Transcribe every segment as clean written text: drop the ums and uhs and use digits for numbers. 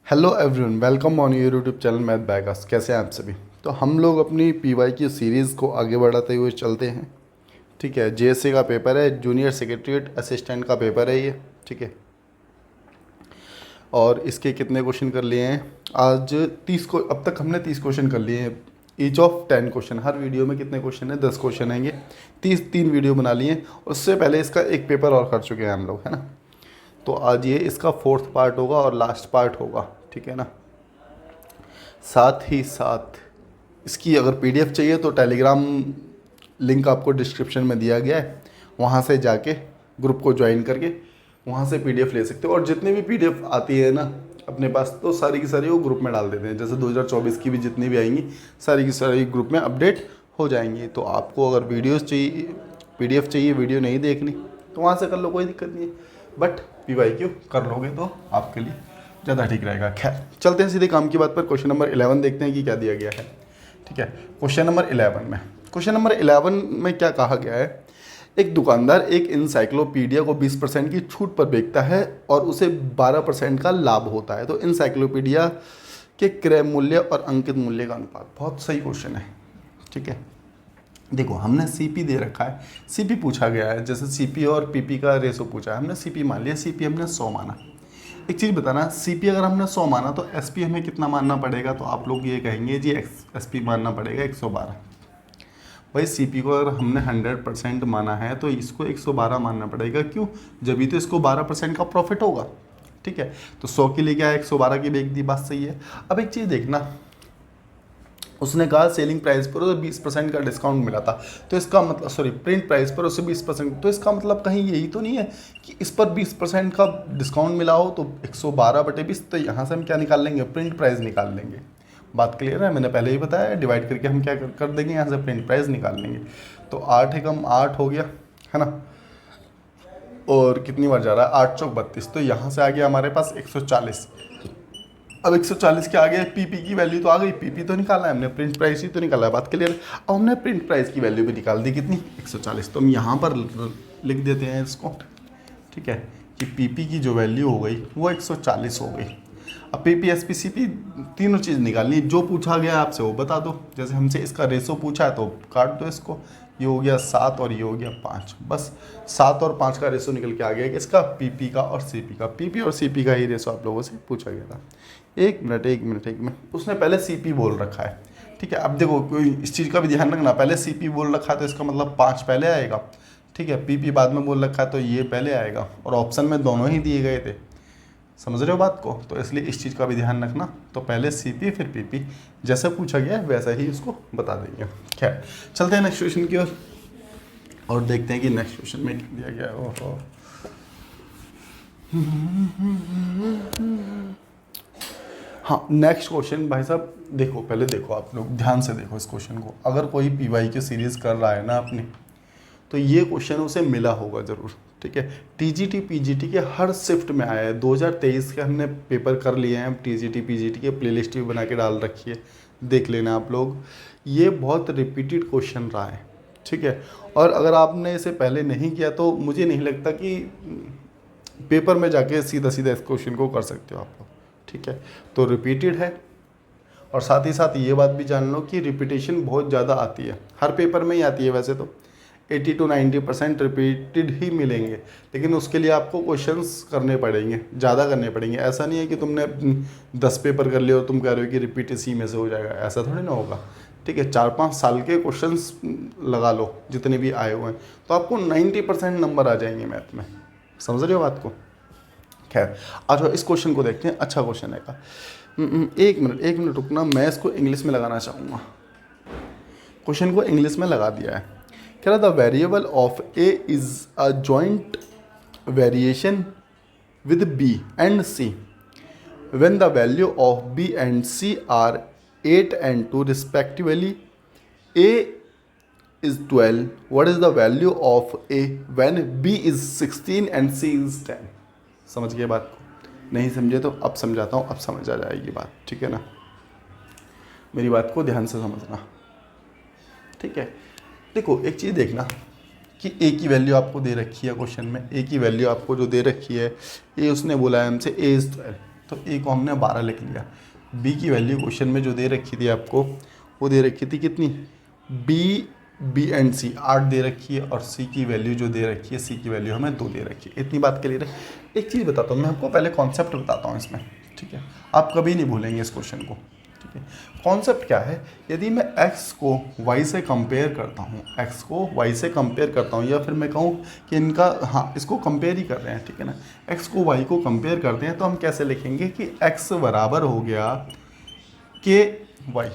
Hello everyone, welcome on your YouTube channel math beggars. कैसे हैं आप सभी। तो हम लोग अपनी पीवाई की सीरीज़ को आगे बढ़ाते हुए चलते हैं। ठीक है, जेएससी का पेपर है, जूनियर सेक्रेटरीट असिस्टेंट का पेपर है ये। ठीक है, और इसके कितने क्वेश्चन कर लिए हैं आज? 30 को अब तक हमने 30 क्वेश्चन कर लिए हैं, each of 10 question. Her video में कितने क्वेश्चन है? 10 क्वेश्चन हैं। ये 3 वीडियो बना लिए हैं। उससे पहले इसका एक पेपर और कर चुके हैं हम लोग, है ना। तो आज ये इसका 4th पार्ट होगा और लास्ट पार्ट होगा। ठीक है ना। साथ ही साथ इसकी अगर पीडीएफ चाहिए तो टेलीग्राम लिंक आपको डिस्क्रिप्शन में दिया गया है, वहाँ से जाके ग्रुप को ज्वाइन करके वहाँ से पीडीएफ ले सकते हो। और जितनी भी पीडीएफ आती है ना अपने पास, तो सारी की सारी वो ग्रुप में डाल देते हैं। जैसे 2024 की भी जितनी भी आएंगी सारी की सारी ग्रुप में अपडेट हो जाएंगी। तो आपको अगर वीडियोस चाहिए, पीडीएफ चाहिए, वीडियो नहीं देखनी तो वहाँ से कर लो, कोई दिक्कत नहीं है। बट पीवाईक्यू कर लोगे तो आपके लिए ज़्यादा ठीक रहेगा। खैर, चलते हैं सीधे काम की बात पर। क्वेश्चन नंबर 11 देखते हैं कि क्या दिया गया है। ठीक है, क्वेश्चन नंबर 11 में क्या कहा गया है? एक दुकानदार एक इंसाइक्लोपीडिया को 20% की छूट पर बेचता है और उसे 12% का लाभ होता है। तो इंसाइक्लोपीडिया के क्रय मूल्य और अंकित मूल्य का अनुपात। बहुत सही क्वेश्चन है। ठीक है, देखो हमने सीपी दे रखा है, सीपी पूछा गया है। जैसे सीपी और पीपी का रेशो पूछा है, हमने सीपी मान लिया, सीपी हमने 100 माना। एक चीज़ बताना, सीपी अगर हमने 100 माना तो एसपी हमें कितना मानना पड़ेगा? तो आप लोग ये कहेंगे जी एसपी मानना पड़ेगा 112। भाई सीपी को अगर हमने 100% माना है तो इसको 112 मानना पड़ेगा। क्यों? जब भी तो इसको 12% का प्रॉफिट होगा। ठीक है, तो 100 के लिए क्या है, 112 की बेच दी, बात सही है। अब एक चीज़ देखना, उसने कहा सेलिंग प्राइस पर उसे 20% का डिस्काउंट मिला था। तो इसका मतलब, सॉरी, प्रिंट प्राइस पर उसे 20%, तो इसका मतलब कहीं यही तो नहीं है कि इस पर 20% का डिस्काउंट मिला हो। तो 112/20, तो यहाँ से हम क्या निकाल लेंगे? प्रिंट प्राइस निकाल लेंगे। बात क्लियर है? मैंने पहले ही बताया, डिवाइड करके हम क्या कर देंगे, यहाँ से प्रिंट प्राइस निकाल लेंगे। तो 8 एकम 8 हो गया, है ना। और कितनी बार जा रहा है? 8 चौक 32, तो यहाँ से आ गया हमारे पास 140। अब 140 के आगे पीपी की वैल्यू तो आ गई, पीपी तो निकाला है हमने, प्रिंट प्राइस ही तो निकाला है। बात क्लियर। अब हमने प्रिंट प्राइस की वैल्यू भी निकाल दी, कितनी? 140। तो हम यहाँ पर लिख देते हैं इसको। ठीक है, कि पीपी की जो वैल्यू हो गई वो 140 हो गई। अब पीपी एसपी सीपी तीनों चीज़ निकालनी, जो पूछा गया आपसे वो बता दो। जैसे हमसे इसका रेशो पूछा है तो काट दो इसको, ये हो गया 7 और ये हो गया 5। बस 7 और 5 का रेशो निकल के आ गया कि इसका पीपी का और सीपी का। पीपी और सीपी का ही रेशो आप लोगों से पूछा गया था। एक मिनट, उसने पहले सीपी बोल रखा है। ठीक है, अब देखो कोई इस चीज़ का भी ध्यान रखना, पहले सीपी बोल रखा है तो इसका मतलब 5 पहले आएगा। ठीक है, पीपी बाद में बोल रखा है तो ये पहले आएगा, और ऑप्शन में दोनों ही दिए गए थे। समझ रहे हो बात को? तो इसलिए इस चीज़ का भी ध्यान रखना। तो पहले सीपी फिर पीपी, जैसा पूछा गया है वैसा ही उसको बता देंगे। खैर, चलते हैं नेक्स्ट क्वेश्चन की ओर और देखते हैं कि नेक्स्ट क्वेश्चन में क्या दिया गया है। ओहो, हाँ, नेक्स्ट क्वेश्चन भाई साहब देखो, पहले देखो, आप लोग ध्यान से देखो इस क्वेश्चन को। अगर कोई पीवाई की सीरीज़ कर रहा है ना अपनी, तो ये क्वेश्चन उसे मिला होगा ज़रूर। ठीक है, टीजीटी पीजीटी के हर शिफ्ट में आया है। 2023 के हमने पेपर कर लिए हैं, टीजीटी पीजीटी के प्लेलिस्ट भी बना के डाल रखी है, देख लेना आप लोग। ये बहुत रिपीटेड क्वेश्चन रहा है। ठीक है, और अगर आपने इसे पहले नहीं किया तो मुझे नहीं लगता कि पेपर में जाके सीधा सीधा इस क्वेश्चन को कर सकते हो आप लोग। ठीक है, तो रिपीटेड है। और साथ ही साथ ये बात भी जान लो कि रिपीटेशन बहुत ज़्यादा आती है, हर पेपर में ही आती है। वैसे तो 80 to 90% रिपीटेड ही मिलेंगे, लेकिन उसके लिए आपको क्वेश्चंस करने पड़ेंगे, ज़्यादा करने पड़ेंगे। ऐसा नहीं है कि तुमने 10 पेपर कर लिए और तुम कह रहे हो कि रिपीट इसी में से हो जाएगा, ऐसा थोड़ी ना होगा। ठीक है, 4-5 साल के क्वेश्चंस लगा लो जितने भी आए हुए हैं, तो आपको 90% नंबर आ जाएंगे मैथ में। समझ रहे हो बात को? खैर, अच्छा इस क्वेश्चन को देखते हैं। अच्छा क्वेश्चन है का। एक मिनट रुकना, मैं इसको इंग्लिश में लगाना चाहूँगा। क्वेश्चन को इंग्लिश में लगा दिया है। कह रहा the variable of A is a joint variation with B and C when the value of B and C are 8 and 2 respectively. A is 12. What is the value of A when B is 16 and C is 10? समझ गए बात को? नहीं समझे तो अब समझाता हूँ, अब समझ आ जाएगी बात। ठीक है ना, मेरी बात को ध्यान से समझना। ठीक है, देखो एक चीज़ देखना कि ए की वैल्यू आपको दे रखी है क्वेश्चन में। ए की वैल्यू आपको जो दे रखी है, ए उसने बोला है हमसे ए इज़ 12। तो ए को हमने 12 लिख लिया। बी की वैल्यू क्वेश्चन में जो दे रखी थी आपको, वो दे रखी थी कितनी, बी एंड सी 8 दे रखी है, और सी की वैल्यू जो दे रखी है, सी की वैल्यू हमें 2 दे रखी है। इतनी बात क्लियर है। एक चीज़ बताता हूँ मैं आपको, पहले कॉन्सेप्ट बताता हूँ इसमें, ठीक है, आप कभी नहीं भूलेंगे इस क्वेश्चन को, ठीक है। कॉन्सेप्ट क्या है, यदि मैं x को y से कंपेयर करता हूँ, x को y से कंपेयर करता हूँ, या फिर मैं कहूँ कि इनका, हाँ, इसको कंपेयर ही कर रहे हैं, ठीक है ना, x को y को कंपेयर करते हैं, तो हम कैसे लिखेंगे कि x बराबर हो गया के y,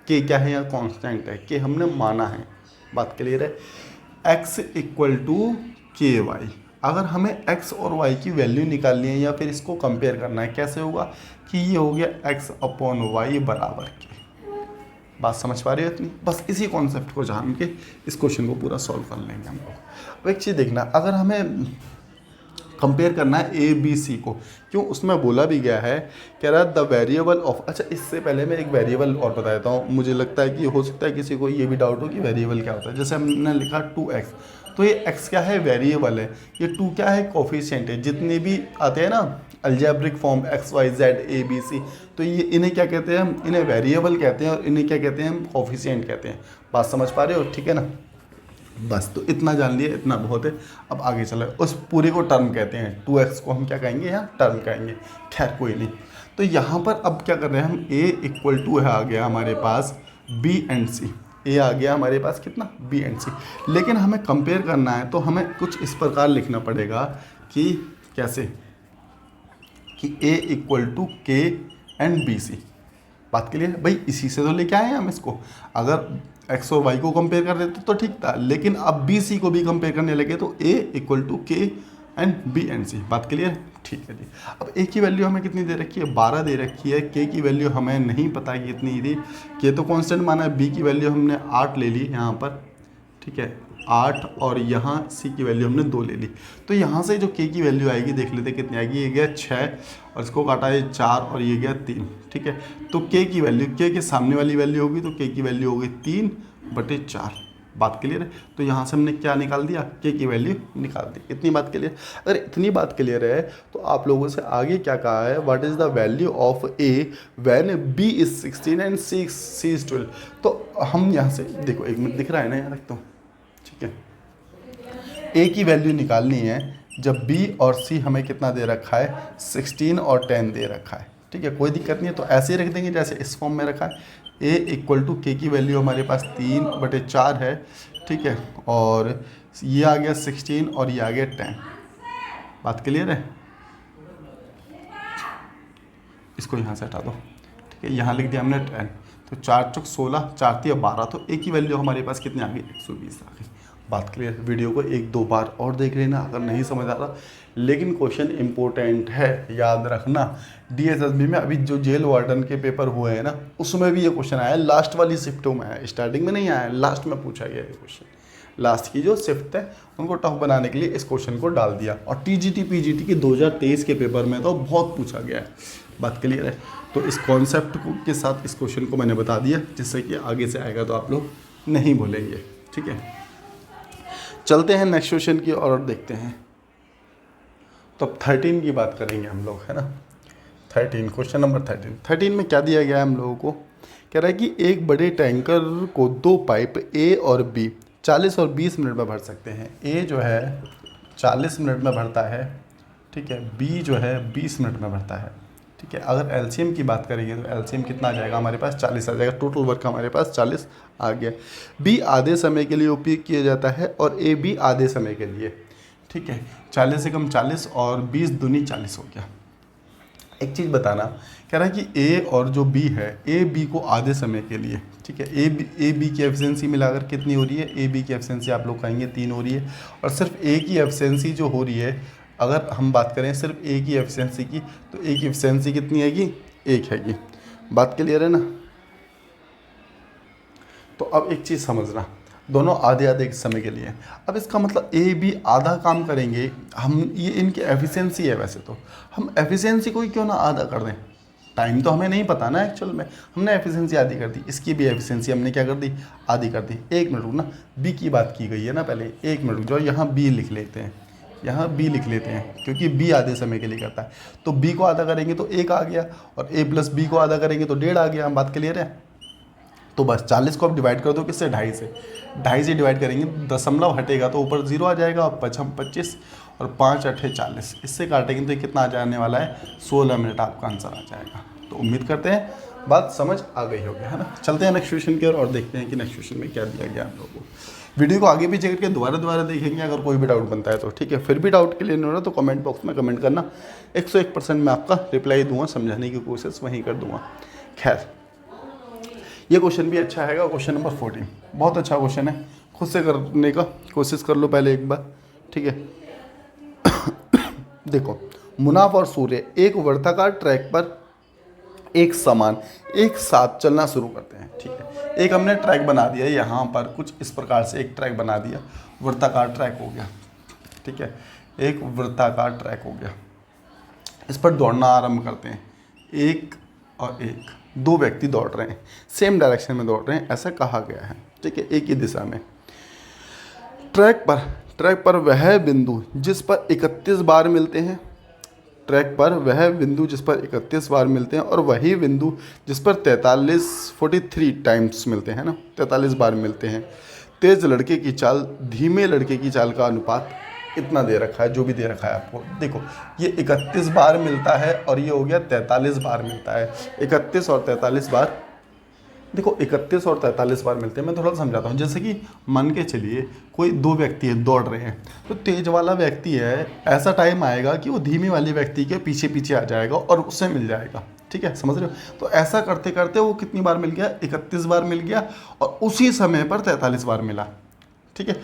के क्या है, यहाँ कांस्टेंट है, के हमने माना है, बात क्लियर है। x इक्वल टू के वाई। अगर हमें x और y की वैल्यू निकालनी है या फिर इसको कंपेयर करना है, कैसे होगा कि ये हो गया x अपॉन वाई बराबर के। बात समझ पा रहे हो इतनी? बस इसी कॉन्सेप्ट को जान के इस क्वेश्चन को पूरा सॉल्व कर लेंगे हम लोग। अब एक चीज़ देखना, अगर हमें कंपेयर करना है ए बी सी को, क्यों, उसमें बोला भी गया है, कह रहा है द वेरिएबल ऑफ, अच्छा इससे पहले मैं एक वेरिएबल और बता देता हूँ, मुझे लगता है कि हो सकता है किसी को ये भी डाउट हो कि वेरिएबल क्या होता है। जैसे हमने लिखा 2x, तो ये x क्या है, वेरिएबल है, ये 2 क्या है, कोफिशिएंट है। जितने भी आते हैं ना algebraic form x y z a b c, तो ये इन्हें क्या कहते हैं, हम इन्हें वेरिएबल कहते हैं, और इन्हें क्या कहते हैं, हम कोफिशिएंट कहते हैं। बात समझ पा रहे हो, ठीक है ना। बस तो इतना जान लिए, इतना बहुत है। अब आगे चले, उस पूरे को टर्म कहते हैं, 2x को हम क्या कहेंगे, यहाँ टर्म कहेंगे। खैर कोई नहीं, तो यहाँ पर अब क्या कर रहे हैं हम, a इक्वल टू है, आ गया हमारे पास b एंड c, a आ गया हमारे पास कितना, b एंड c। लेकिन हमें कंपेयर करना है तो हमें कुछ इस प्रकार लिखना पड़ेगा कि कैसे, कि a इक्वल टू के एंड बी सी। बात के लिए भाई इसी से तो लेके आए हैं हम इसको। अगर x और y को कंपेयर कर देते तो ठीक था, लेकिन अब बी सी को भी कंपेयर करने लगे तो a इक्वल टू के एंड बी एंड सी। बात क्लियर, ठीक है जी। अब a की वैल्यू हमें कितनी दे रखी है, 12 दे रखी है। k की वैल्यू हमें नहीं पता कि कितनी थी, k तो कांस्टेंट माना है। b की वैल्यू हमने 8 ले ली यहाँ पर, ठीक है, 8, और यहाँ c की वैल्यू हमने 2 ले ली। तो यहाँ से जो k की वैल्यू आएगी देख लेते कितनी आएगी, ये गया 6, और इसको काटा है 4, और ये गया 3, ठीक है। तो k की वैल्यू, k के सामने वाली वैल्यू होगी, तो k की वैल्यू होगी 3/4। बात क्लियर है। तो यहाँ से हमने क्या निकाल दिया, k की वैल्यू निकाल दी। इतनी बात क्लियर। अगर इतनी बात क्लियर है तो आप लोगों से आगे क्या कहा है, what is the value of a when b is 16 and c is 12। तो हम यहाँ से देखो, 1 मिनट दिख रहा है ना, यहाँ रखता हूँ, ठीक है। a की वैल्यू निकालनी है जब b और c हमें कितना दे रखा है, 16 और 10 दे रखा है, ठीक है। कोई दिक्कत नहीं है, तो ऐसे ही रख देंगे जैसे इस फॉर्म में रखा है। a इक्वल टू के की वैल्यू हमारे पास 3/4 है, ठीक है, और ये आ गया 16 और ये आ गया 10। बात क्लियर है। इसको यहाँ से हटा दो, ठीक है, यहाँ लिख दिया हमने 10। तो 4 चौक 16, 4 3 12, तो a की वैल्यू हमारे पास कितनी आ गई, 120 आ गई। बात क्लियर। वीडियो को 1-2 बार और देख लेना अगर नहीं समझ आ रहा, लेकिन क्वेश्चन इंपॉर्टेंट है, याद रखना। डीएसएसबी में अभी जो जेल वार्डन के पेपर हुए हैं ना, उसमें भी ये क्वेश्चन आया, लास्ट वाली शिफ्टों में आया, स्टार्टिंग में नहीं आया, लास्ट में पूछा गया ये क्वेश्चन। लास्ट की जो शिफ्ट है उनको टफ बनाने के लिए इस क्वेश्चन को डाल दिया, और टीजीटी पीजीटी के 2023 के पेपर में तो बहुत पूछा गया है। बात क्लियर है। तो इस कॉन्सेप्ट के साथ इस क्वेश्चन को मैंने बता दिया, जिससे कि आगे से आएगा तो आप लोग नहीं भूलेंगे, ठीक है। चलते हैं नेक्स्ट क्वेश्चन की और देखते हैं। तो अब 13 की बात करेंगे हम लोग, है ना। 13, क्वेश्चन नंबर 13 में क्या दिया गया है हम लोगों को, कह रहा है कि एक बड़े टैंकर को 2 पाइप ए और बी 40 और 20 मिनट में भर सकते हैं। ए जो है 40 मिनट में भरता है, ठीक है, बी जो है 20 मिनट में भरता है, ठीक है। अगर एलसीएम की बात करेंगे तो एलसीएम कितना आ जाएगा हमारे पास, 40 आ जाएगा। टोटल वर्क हमारे पास 40 आ गया। बी आधे समय के लिए उपयोग किया जाता है और ए बी आधे समय के लिए, ठीक है। 40 से कम 40 और 20 दूनी 40 हो गया। एक चीज़ बताना, कह रहा है कि ए और जो बी है, ए बी को आधे समय के लिए, ठीक है, ए बी की एफिशिएंसी मिलाकर कितनी हो रही है, ए बी की एफिशिएंसी आप लोग कहेंगे 3 हो रही है। और सिर्फ ए की एफिशिएंसी जो हो रही है, अगर हम बात करें सिर्फ ए की एफिशिएंसी की, तो ए की एफिशिएंसी कितनी हैगी, 1 हैगी। बात क्लियर है ना। तो अब एक चीज़ समझना, दोनों आधे आधे समय के लिए। अब इसका मतलब ए बी आधा काम करेंगे हम, ये इनकी एफिशिएंसी है। वैसे तो हम एफिशिएंसी को ही क्यों ना आधा कर दें, टाइम तो हमें नहीं पता ना एक्चुअल में, हमने एफिशिएंसी आधी कर दी, इसकी भी एफिशिएंसी हमने क्या कर दी, आधी कर दी। 1 मिनट रुकना, बी की बात की गई है ना पहले, 1 मिनट रुक जाओ, यहाँ बी लिख लेते हैं। यहाँ b लिख लेते हैं क्योंकि b आधे समय के लिए करता है। तो b को आधा करेंगे तो 1 आ गया, और a प्लस b को आधा करेंगे तो 1.5 आ गया। हम बात क्लियर है? तो बस 40 को आप डिवाइड कर दो किससे, 2.5 से। 2.5 से डिवाइड करेंगे, दशमलव हटेगा तो ऊपर 0 आ जाएगा, और 25 और 5 8 40, इससे काटेंगे तो कितना आ जाने वाला है, 16 मिनट आपका आंसर आ जाएगा। तो उम्मीद करते हैं बात समझ आ गई होगी, है ना। चलते हैं नेक्स्ट क्वेश्चन की ओर और देखते हैं कि नेक्स्ट क्वेश्चन में क्या दिया गया आप लोगों को। वीडियो को आगे पीछे करके दोबारा देखेंगे अगर कोई भी डाउट बनता है तो, ठीक है। फिर भी डाउट क्लियर नहीं हो रहा तो कमेंट बॉक्स में कमेंट करना, 101% मैं आपका रिप्लाई दूंगा, समझाने की कोशिश वहीं कर दूंगा। खैर, ये क्वेश्चन भी अच्छा है, क्वेश्चन नंबर 14 बहुत अच्छा क्वेश्चन है, खुद से करने का कोशिश कर लो पहले एक बार, ठीक है। देखो, मुनाफ और सूर्य एक वर्ताकार ट्रैक पर एक समान एक साथ चलना शुरू करते हैं, ठीक है। एक हमने ट्रैक बना दिया यहाँ पर, कुछ इस प्रकार से एक ट्रैक बना दिया, वृत्ताकार ट्रैक हो गया, ठीक है। एक वृत्ताकार ट्रैक हो गया, इस पर दौड़ना आरंभ करते हैं। एक और एक, दो व्यक्ति दौड़ रहे हैं, सेम डायरेक्शन में दौड़ रहे हैं, ऐसा कहा गया है, ठीक है, एक ही दिशा में। ट्रैक पर वह बिंदु जिस पर 31 बार मिलते हैं, ट्रैक पर वह बिंदु जिस पर 31 बार मिलते हैं, और वही बिंदु जिस पर 43 टाइम्स मिलते हैं ना, 43 बार मिलते हैं। तेज लड़के की चाल धीमे लड़के की चाल का अनुपात इतना दे रखा है, जो भी दे रखा है आपको। देखो, ये 31 बार मिलता है और ये हो गया 43 बार मिलता है। 31 और 43 बार, देखो 31 और 43 बार मिलते हैं। मैं थोड़ा सा समझाता हूँ। जैसे कि मान के चलिए कोई दो व्यक्ति है, दौड़ रहे हैं, तो तेज वाला व्यक्ति है, ऐसा टाइम आएगा कि वो धीमे वाले व्यक्ति के पीछे पीछे आ जाएगा और उससे मिल जाएगा, ठीक है, समझ रहे हो। तो ऐसा करते करते वो कितनी बार मिल गया, 31 बार मिल गया, और उसी समय पर 43 बार मिला, ठीक है।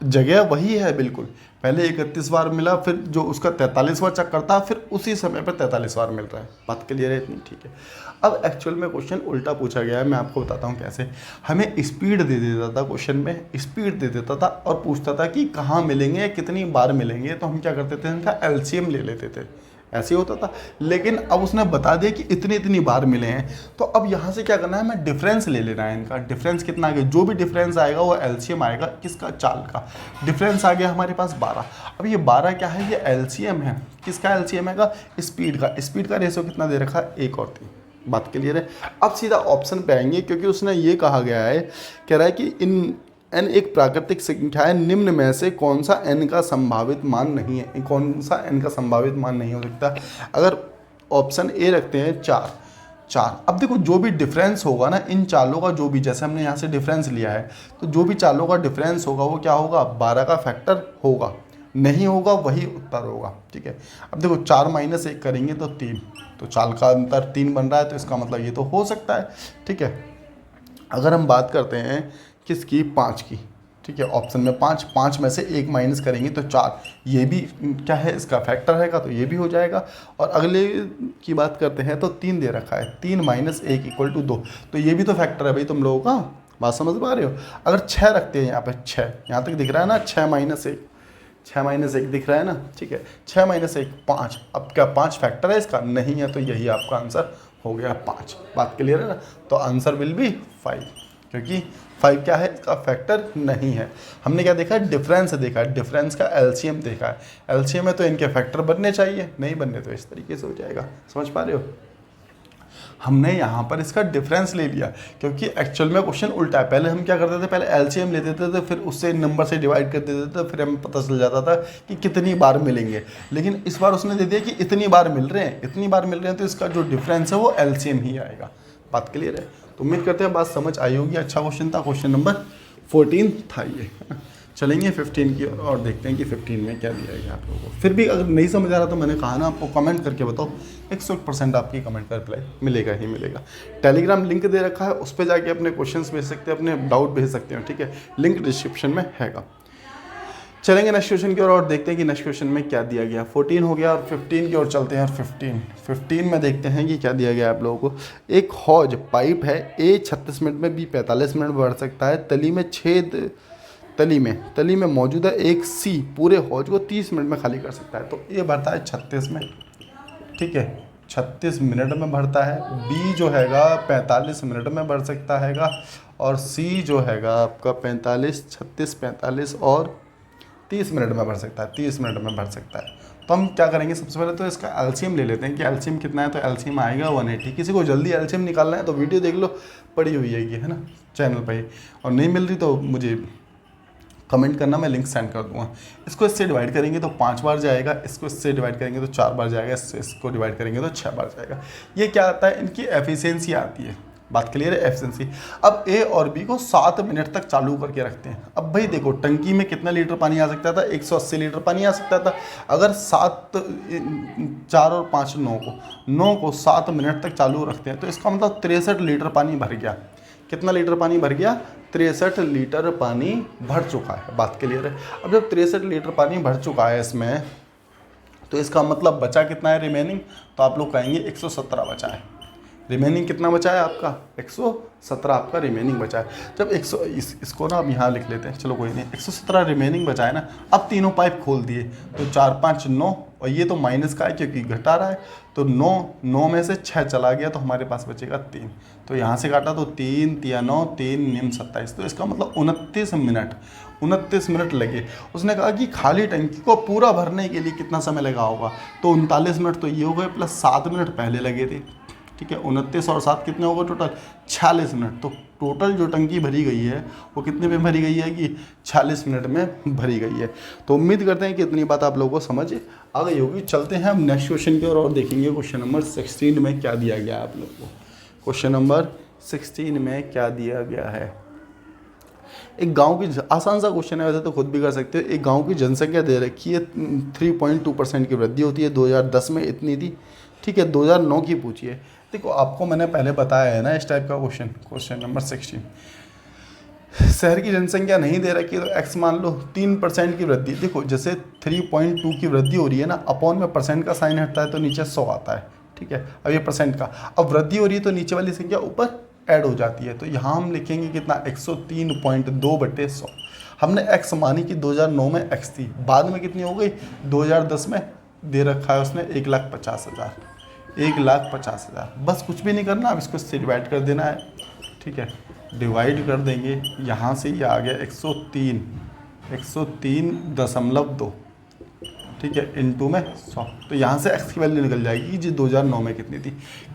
जगह वही है बिल्कुल, पहले 31 बार मिला, फिर जो उसका 43वां चक्कर था, फिर उसी समय पर 43 बार मिल रहा है। बात क्लियर है इतनी, ठीक है। अब एक्चुअल में क्वेश्चन उल्टा पूछा गया है, मैं आपको बताता हूँ कैसे। हमें स्पीड दे देता था, क्वेश्चन में स्पीड दे देता था और पूछता था कि कहाँ मिलेंगे, कितनी बार मिलेंगे, तो हम क्या करते थे, इनका एलसीएम ले लेते थे, ऐसे ही होता था। लेकिन अब उसने बता दिया कि इतनी इतनी बार मिले हैं, तो अब यहाँ से क्या करना है, हमें डिफरेंस ले लेना है इनका। डिफरेंस कितना आ गया, जो भी डिफरेंस आएगा वो एलसीएम आएगा किसका, चाल का। डिफरेंस आ गया हमारे पास 12। अब ये 12 क्या है, ये एलसीएम है, किसका एलसीएम है, स्पीड का। स्पीड का रेशो कितना दे रखा है, 1 और 3। बात क्लियर है। अब सीधा ऑप्शन पे आएंगे, क्योंकि उसने ये कहा गया है, कह रहा है कि इन n एक प्राकृतिक संख्या है, निम्न में से कौन सा n का संभावित मान नहीं है, कौन सा n का संभावित मान नहीं हो सकता। अगर ऑप्शन ए रखते हैं 4। अब देखो, जो भी डिफरेंस होगा ना इन चालों का, जो भी, जैसे हमने यहाँ से डिफरेंस लिया है, तो जो भी चालों का डिफरेंस होगा वो क्या होगा, 12 का फैक्टर होगा, नहीं होगा वही उत्तर होगा, ठीक है। अब देखो 4 - 1 करेंगे तो 3, तो चाल का अंतर 3 बन रहा है, तो इसका मतलब ये तो हो सकता है, ठीक है। अगर हम बात करते हैं किसकी, 5 की, ठीक है, ऑप्शन में 5 में से 1 माइनस करेंगे तो 4, ये भी क्या है, इसका फैक्टर है, तो ये भी हो जाएगा। और अगले की बात करते हैं तो 3 दे रखा है, 3 - 1 = 2, तो ये भी तो फैक्टर है भाई तुम लोगों का, बात समझ पा रहे हो। अगर 6 रखते हैं यहाँ पे, 6 यहाँ तक दिख रहा है ना, 6 - 1 दिख रहा है ना, ठीक है, 6 - 1 5। अब क्या 5 फैक्टर है इसका, नहीं है, तो यही आपका आंसर हो गया 5। बात क्लियर है ना। तो आंसर विल बी 5, क्योंकि 5 क्या है, इसका फैक्टर नहीं है। हमने क्या देखा है, डिफरेंस देखा है, डिफरेंस का एलसीएम देखा है। एलसीएम में तो इनके फैक्टर बनने चाहिए, नहीं बनने तो इस तरीके से हो जाएगा, समझ पा रहे हो। हमने यहाँ पर इसका डिफरेंस ले लिया, क्योंकि एक्चुअल में क्वेश्चन उल्टा है। पहले हम क्या करते थे, पहले एलसीएम ले देते थे, फिर उससे नंबर से डिवाइड कर देते थे, फिर हमें पता चल जाता था कि कितनी बार मिलेंगे। लेकिन इस बार उसने दे दिया कि इतनी बार मिल रहे हैं, तो इसका जो डिफरेंस है वो एलसीएम ही आएगा। बात क्लियर है। तो उम्मीद करते हैं बात समझ आई होगी। अच्छा क्वेश्चन था, क्वेश्चन नंबर 14 था ये। चलेंगे 15 की और देखते हैं कि 15 में क्या दिया गया आप लोगों को। फिर भी अगर नहीं समझ आ रहा तो मैंने कहा ना आपको, कमेंट करके बताओ, 100% आपकी कमेंट का रिप्लाई मिलेगा ही मिलेगा। टेलीग्राम लिंक दे रखा है, उस पर जाके अपने क्वेश्चंस भेज सकते हैं, अपने डाउट भेज सकते हैं, ठीक है, लिंक डिस्क्रिप्शन में हैगा। चलेंगे नेक्स्ट क्वेश्चन की ओर और देखते हैं कि नेक्स्ट क्वेश्चन में क्या दिया गया। 14 हो गया और 15 की ओर चलते हैं। 15 में देखते हैं कि क्या दिया गया आप लोगों को। एक हौज पाइप है, ए 36 मिनट में, बी 45 मिनट बढ़ सकता है। तली में मौजूद है एक सी पूरे हौज को 30 मिनट में खाली कर सकता है। तो ये भरता है 36 में, ठीक है, 36 मिनट में भरता है। बी जो हैगा 45 मिनट में भर सकता हैगा, और सी जो हैगा आपका 45, 36, 45 और 30 मिनट में भर सकता है, 30 मिनट में भर सकता है। तो हम क्या करेंगे, सबसे पहले तो इसका एलसीएम ले लेते हैं कि एलसीएम कितना है। तो एलसीएम आएगा 180। किसी को जल्दी एलसीएम निकालना है तो वीडियो देख लो, पड़ी हुई है ये, है ना, चैनल पर ही। और नहीं मिल रही तो मुझे कमेंट करना, मैं लिंक सेंड कर दूंगा। इसको इससे डिवाइड करेंगे तो 5 बार जाएगा, इसको इससे डिवाइड करेंगे तो 4 बार जाएगा, इसको डिवाइड करेंगे तो 6 बार जाएगा। ये क्या आता है, इनकी एफिशिएंसी आती है। बात क्लियर है, एफिशिएंसी। अब ए और बी को 7 मिनट तक चालू करके रखते हैं। अब भाई देखो, टंकी में कितना लीटर पानी आ सकता था, 180 लीटर पानी आ सकता था। अगर 4 और 5 9 को 7 मिनट तक चालू रखते हैं तो इसका मतलब 63 लीटर पानी भर गया। कितना लीटर पानी भर गया, 63 लीटर पानी भर चुका है। बात क्लियर है। अब जब 63 लीटर पानी भर चुका है इसमें, तो इसका मतलब बचा कितना है रिमेनिंग, तो आप लोग कहेंगे 117 बचा है। रिमेनिंग कितना बचा है आपका, 117 आपका रिमेनिंग बचा है। जब इसको ना अब यहाँ लिख लेते हैं, चलो कोई नहीं, 117 रिमेनिंग बचा है ना। अब तीनों पाइप खोल दिए तो 4 5 9, और ये तो माइनस का है क्योंकि घटा रहा है, तो 9 में से 6 चला गया तो हमारे पास बचेगा 3। तो यहाँ से काटा तो 3 3 9 3 निम 27। तो इसका मतलब 29 मिनट लगे। उसने कहा कि खाली टंकी को पूरा भरने के लिए कितना समय लगा होगा, तो 39 मिनट तो ये हो गए, प्लस 7 मिनट पहले लगे थे। ठीक है, 29 और 7 कितने होगा टोटल, 46 मिनट। तो टोटल जो टंकी भरी गई है वो कितने में भरी गई है कि 46 मिनट में भरी गई है। तो उम्मीद करते हैं कि इतनी बात आप लोगों को समझ आ गई होगी। चलते हैं हम नेक्स्ट क्वेश्चन की ओर और देखेंगे क्वेश्चन नंबर 16 में क्या दिया गया है आप लोग को। क्वेश्चन नंबर 16 में क्या दिया गया है, एक गांव की, आसान सा क्वेश्चन है वैसे तो खुद भी कर सकते हो। एक गांव की जनसंख्या दे रखी है, 3.2% की वृद्धि होती है, 2010 में इतनी थी। ठीक है, 2009 की पूछिए। देखो आपको मैंने पहले बताया है ना इस टाइप का क्वेश्चन नंबर 16। शहर की जनसंख्या नहीं दे रखी है तो एक्स मान लो, 3% की वृद्धि। देखो जैसे 3.2 की वृद्धि हो रही है ना, अपॉन में परसेंट का साइन हटता है तो नीचे 100 आता है। ठीक है, अब ये परसेंट का, अब वृद्धि हो रही है तो नीचे वाली संख्या ऊपर ऐड हो जाती है। तो यहाँ हम लिखेंगे कितना, 103.2/100। हमने एक्स मानी कि 2009 में एक्स थी, बाद में कितनी हो गई, 2010 में दे रखा है उसने 1,50,000। 1,50,000, बस कुछ भी नहीं करना, अब इसको इससे डिवाइड कर देना है। ठीक है, डिवाइड कर देंगे, यहाँ से ये आ गया 103.2। ठीक है, इनटू में 100। तो यहाँ से एक्स की वैल्यू निकल जाएगी जी 2009 में कितनी थी।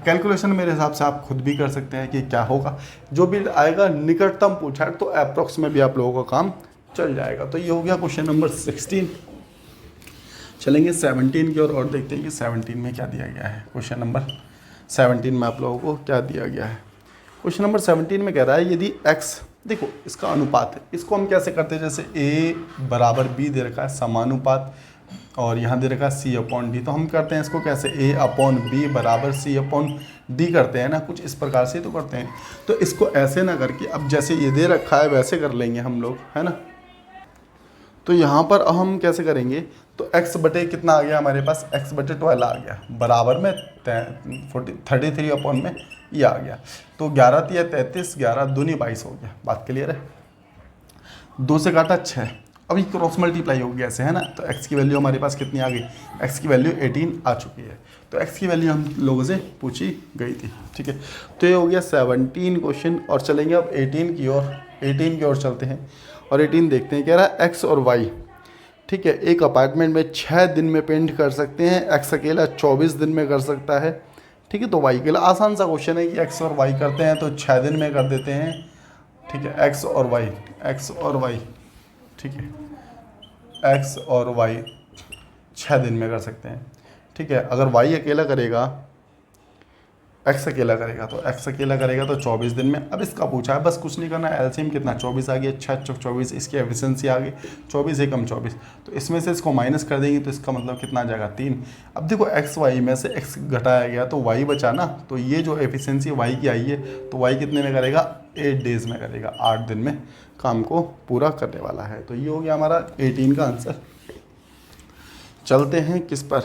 कैलकुलेशन मेरे हिसाब से आप खुद भी कर सकते हैं कि क्या होगा। जो भी आएगा निकटतम पूछा तो अप्रॉक्स में भी आप लोगों का काम चल जाएगा। तो ये हो गया क्वेश्चन नंबर 16। चलेंगे 17 की और देखते हैं कि 17 में क्या दिया गया है। क्वेश्चन नंबर 17 में आप लोगों को क्या दिया गया है। क्वेश्चन नंबर 17 में कह रहा है यदि x, देखो इसका अनुपात है, इसको हम कैसे करते हैं, जैसे a बराबर b दे रखा है समानुपात, और यहाँ दे रखा है c/d। तो हम करते हैं इसको कैसे, a/b बराबर c/d करते हैं ना, कुछ इस प्रकार से तो करते हैं। तो इसको ऐसे ना करके, अब जैसे ये दे रखा है वैसे कर लेंगे हम लोग, है ना। तो यहाँ पर अब हम कैसे करेंगे, तो x बटे कितना आ गया हमारे पास, x बटे 12 आ गया, बराबर में 33 अपॉन में ये आ गया। तो 11 तिया 33, 11 दूनी 22 हो गया। बात क्लियर है। 2 से काटा 6, अभी क्रॉस मल्टीप्लाई हो गया ऐसे, है ना। तो x की वैल्यू हमारे पास कितनी आ गई, x की वैल्यू 18 आ चुकी है। तो x की वैल्यू हम लोगों से पूछी गई थी। ठीक है, तो ये हो गया 17 क्वेश्चन। और चलेंगे अब 18 की ओर चलते हैं और 18 देखते हैं। कह रहा है x और y, ठीक है, एक अपार्टमेंट में 6 दिन में पेंट कर सकते हैं, x अकेला 24 दिन में कर सकता है। ठीक है, तो y के लिए आसान सा क्वेश्चन है कि x और y करते हैं तो 6 दिन में कर देते हैं। ठीक है, x और y, ठीक है, x और y 6 दिन में कर सकते हैं। ठीक है, अगर y अकेला करेगा, x अकेला करेगा तो 24 दिन में। अब इसका पूछा है, बस कुछ नहीं करना, एलसीएम कितना 24 आ गया, 6 × 24, इसकी एफिशिएंसी आ गई 24 एकम 24। तो इसमें से इसको माइनस कर देंगे तो इसका मतलब कितना आ जाएगा 3। अब देखो एक्स वाई में से x घटाया गया तो y बचा ना, तो ये जो एफिशिएंसी y की आई है तो y कितने में करेगा, 8 डेज़ में करेगा, 8 दिन में काम को पूरा करने वाला है। तो ये हो गया हमारा 18 का आंसर। चलते हैं किस पर,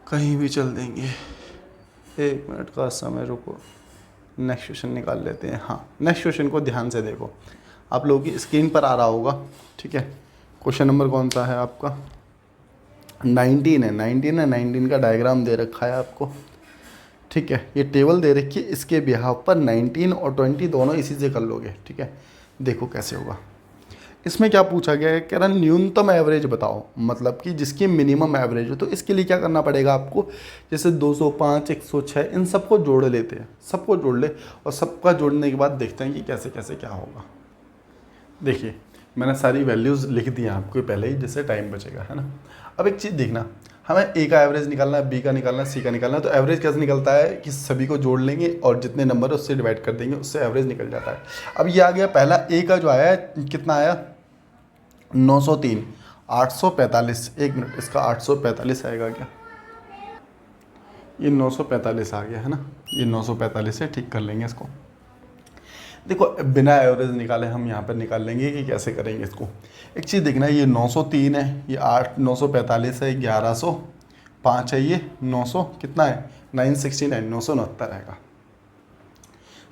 कहीं भी चल देंगे, 1 मिनट का समय रुको, नेक्स्ट क्वेश्चन निकाल लेते हैं। हाँ, नेक्स्ट क्वेश्चन को ध्यान से देखो, आप लोगों की स्क्रीन पर आ रहा होगा। ठीक है, क्वेश्चन नंबर कौन सा है आपका, 19 है। 19 का डायग्राम दे रखा है आपको। ठीक है, ये टेबल दे रखी है, इसके बिहाफ पर 19 और 20 दोनों इसी से कर लोगे। ठीक है, देखो कैसे होगा। इसमें क्या पूछा गया है, कह रहा न्यूनतम एवरेज बताओ, मतलब कि जिसकी मिनिमम एवरेज हो। तो इसके लिए क्या करना पड़ेगा आपको, जैसे 205, 106 इन सबको जोड़ लेते हैं, सबको जोड़ ले और सबका जोड़ने के बाद देखते हैं कि कैसे कैसे क्या होगा। देखिए मैंने सारी वैल्यूज़ लिख दी हैं आपको पहले ही, जिससे टाइम बचेगा, है ना। अब एक चीज़ देखना, हमें ए का एवरेज निकालना है, बी का निकालना है, सी का निकालना है। तो एवरेज कैसे निकलता है कि सभी को जोड़ लेंगे और जितने नंबर है उससे डिवाइड कर देंगे, उससे एवरेज निकल जाता है। अब ये आ गया पहला, ए का जो आया है कितना आया 903, 845, एक मिनट, इसका 845 आएगा क्या, ये 945 आ गया है ना, ये 945 है, ठीक कर लेंगे इसको। देखो बिना एवरेज निकाले हम यहाँ पर निकाल लेंगे कि कैसे करेंगे इसको। एक चीज़ देखना, ये 903 है, ये 945 है, 1105 है, ये 900 कितना है 969, 969 आएगा।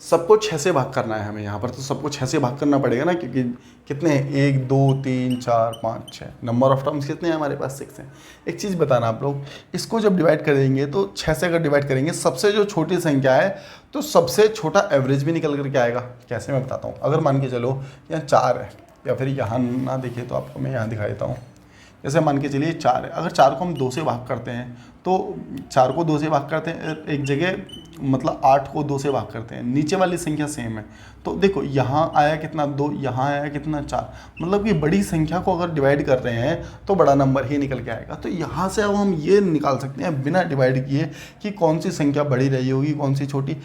सबको 6 से भाग करना है हमें यहाँ पर, तो सबको 6 से भाग करना पड़ेगा ना, क्योंकि कितने हैं 1 2 3 4 5 6, नंबर ऑफ टर्म्स कितने हैं हमारे पास 6 हैं। एक चीज़ बताना आप लोग, इसको जब डिवाइड करेंगे तो 6 से अगर डिवाइड करेंगे, सबसे जो छोटी संख्या है तो सबसे छोटा एवरेज भी निकल करके आएगा। कैसे मैं बताता हूँ, अगर मान के चलो यहाँ 4 है, या फिर यहाँ ना देखिए तो आपको मैं यहाँ दिखा देता हूँ। जैसे मान के चलिए 4 है, अगर 4 को हम 2 से भाग करते हैं तो 4 को 2 से भाग करते हैं एक जगह, मतलब 8 को 2 से भाग करते हैं, नीचे वाली संख्या सेम है। तो देखो यहाँ आया कितना 2, यहाँ आया कितना 4, मतलब कि बड़ी संख्या को अगर डिवाइड कर रहे हैं तो बड़ा नंबर ही निकल के आएगा। तो यहाँ से अब हम ये निकाल सकते हैं बिना डिवाइड किए कि कौन सी संख्या बड़ी रही होगी, कौन सी छोटी।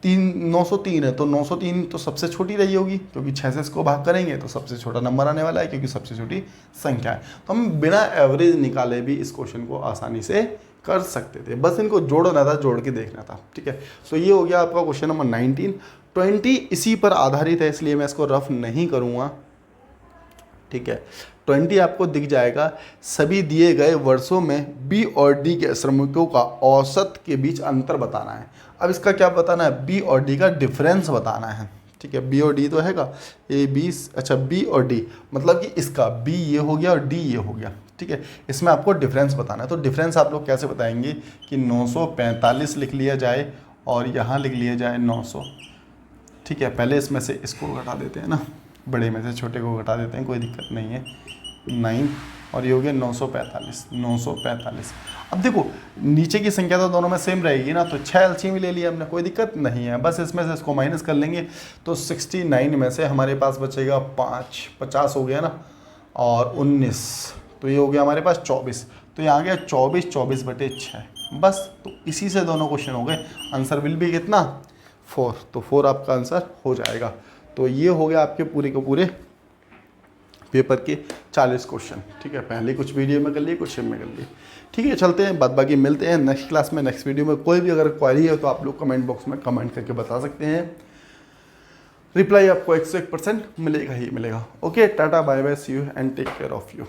903 है तो 903 तो सबसे छोटी रही होगी, क्योंकि 6 से इसको भाग करेंगे तो सबसे छोटा नंबर आने वाला है, क्योंकि सबसे छोटी संख्या है। तो हम बिना एवरेज निकाले भी इस क्वेश्चन को आसानी से कर सकते थे, बस इनको जोड़ना था, जोड़ के देखना था, ठीक है। तो ये हो गया आपका क्वेश्चन नंबर 19। 20 इसी पर आधारित है, इसलिए मैं इसको रफ नहीं करूँगा, ठीक है। 20 आपको दिख जाएगा, सभी दिए गए वर्षों में बी और डी के श्रमिकों का औसत के बीच अंतर बताना है। अब इसका क्या बताना है, बी और डी का डिफरेंस बताना है, ठीक है। बी और डी तो हैगा ए बी, अच्छा बी और डी, मतलब कि इसका बी ये हो गया और डी ये हो गया, ठीक है। इसमें आपको डिफरेंस बताना है। तो डिफरेंस आप लोग कैसे बताएंगे कि 945 लिख लिया जाए और यहाँ लिख लिया जाए 900, ठीक है। पहले इसमें से इसको घटा देते हैं ना, बड़े में से छोटे को घटा देते हैं, कोई दिक्कत नहीं है, 9 और ये हो गया 945, 945। अब देखो नीचे की संख्या तो दोनों में सेम रहेगी ना, तो 6 एलसीएम ले लिया हमने, कोई दिक्कत नहीं है। बस इसमें से इसको माइनस कर लेंगे तो 69 में से हमारे पास बचेगा 5, 50 हो गया ना, और 19, तो ये हो गया हमारे पास 24। तो ये आ गया 24, 24/6, बस। तो इसी से दोनों क्वेश्चन हो गए। आंसर विल भी कितना 4, तो 4 आपका आंसर हो जाएगा। तो ये हो गया आपके पूरे के पूरे पेपर के 40 क्वेश्चन, ठीक है। पहले कुछ वीडियो में कर लिए, कुछ में कर लिए, ठीक है। चलते हैं, बाद बाकी मिलते हैं नेक्स्ट क्लास में, नेक्स्ट वीडियो में। कोई भी अगर क्वेरी है तो आप लोग कमेंट बॉक्स में कमेंट करके बता सकते हैं, रिप्लाई आपको 101% मिलेगा ही मिलेगा। Okay, tata bye bye, see you and take care of you.